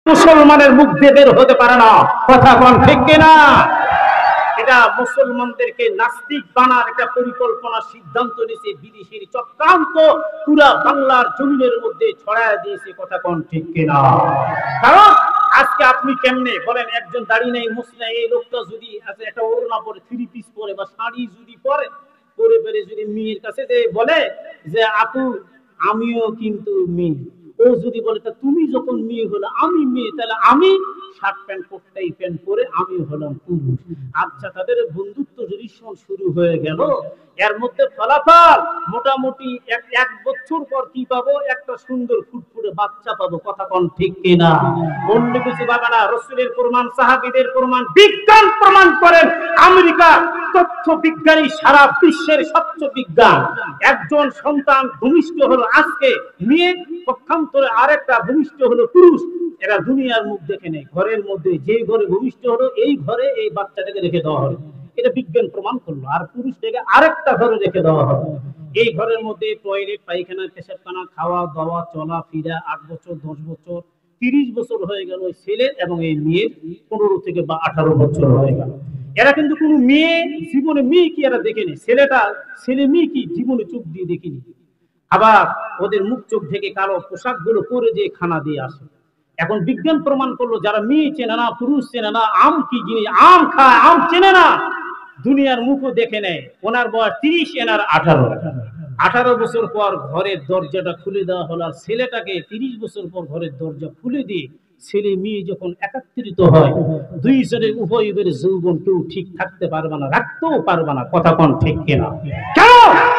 মুসলমানের মুখ দিয়ে বের হতে পারে না। কথা কোন ঠিক কিনা? এটা মুসলমানদেরকে নাস্তিক বানার একটা পরিকল্পনা সিদ্ধান্ত নিয়েছে বিদেশির চক্রান্ত পুরা বাংলার জমিনের মধ্যে ছড়ায় দিয়েছে। কথা কোন ঠিক কিনা? কারণ আজকে আপনি কেমনে বলেন, একজন দাড়ি নেই মুছ নেই এই লোকটা যদি একটা ওড়না পরে, থ্রি পিস পরে বা শাড়ি যদি পরে পরে যদি মেয়ের কাছে যে বলে যে আপু আমিও কিন্তু মেয়ে, ও যদি বলে তা তুমি যখন মেয়ে হলো আমি মেয়ে, তাহলে আমি শার্ট প্যান্ট কোটটাই প্যান্ট পরে আমি হলাম পুরুষ। আচ্ছা, তাদের বন্ধুত্ব যদি শুরু হয়ে গেল, এর মধ্যে ফলাফল মোটামুটি এক বছর পর কি পাবো? একটা সুন্দর ফুটফুটে বাচ্চা পাবো। কথা কোন ঠিক কিনা? অন্য কিছু পাবে না। রাসূলের প্রমাণ, সাহাবীদের প্রমাণ, বিজ্ঞান প্রমাণ করেন। আমেরিকা তথ্য বিজ্ঞানী সারা বিশ্বের সবচেয়ে বিজ্ঞান। একজন সন্তান ভূমিষ্ঠ হলো আজকে মেয়ে, পক্ষান্তরে আরেকটা ভূমিষ্ঠ হলো পুরুষ। এরা দুনিয়ার মুখ দেখে নেই। ঘরের মধ্যে যে ঘরে ভূমিষ্ঠ হলো এই ঘরে এই বাচ্চাটাকে রেখে দেওয়া হবে, এটা বিজ্ঞান প্রমাণ করলো। আর পুরুষটাকে আরেকটা ঘরে রেখে দেওয়া হবে। এই ঘরের মধ্যে টয়লেট, পায়খানা, পেশাবখানা, খাওয়া দাওয়া, চলা ফিরা, 8 বছর 10 বছর 30 বছর হয়ে গেল ওই ছেলের, এবং এই মেয়ের 15 থেকে 18 বছর হয়ে গেল। এরা কিন্তু কোনো মেয়ে জীবনে মেয়ে কি এরা দেখেনি। ছেলে মেয়ে কি জীবনে চোখ দিয়ে দেখিনি। আবার ওদের মুখ চোখ থেকে কালো পোশাক গুলো পরে যে খানা দিয়ে আসে। এখন বিজ্ঞান প্রমাণ করলো যারা মেয়ে চেনে না, পুরুষ চেনে না, আম কি জিনিস, আম খায়, আম চেনে না, দুনিয়ার মুখও দেখে নেয়। ওনার বয়স 30, এনার 18 বছর পর ঘরের দরজাটা খুলে দেওয়া হলো। আর ছেলেটাকে 30 বছর পর ঘরের দরজা খুলে দিয়ে ছেলে মেয়ে যখন একত্রিত হয়, দুইজনের উভয়ের যৌবন কেউ ঠিক থাকতে পারবে না, রাখতেও পারবে না। কথা কোন ঠিক কিনা? কেন?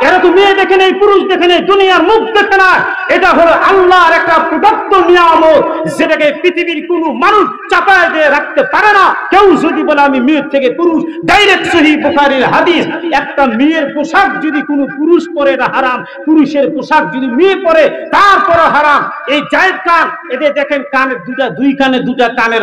এরা তো মেয়ে দেখে নেই, পুরুষ দেখে নেই, দুনিয়ার মুখ দেখে না। এটা হলো আল্লাহর একটা প্রদত্ত নিয়ামত, যেটাকে পৃথিবীর কোনো মানুষ চাপায় দিয়ে রাখতে পারে না। কেউ যদি বলে আমি মেয়ের থেকে পুরুষ, ডাইরেক্ট সহিহ বুখারীর হাদিস, একটা মেয়ের পোশাক যদি কোনো পুরুষ পরে এটা হারাম, পুরুষের পোশাক যদি মেয়ে পরে তারপরে হারাম। এই জায়েদ খান, এদের দেখেন কানের দুই কানে দুটা কানের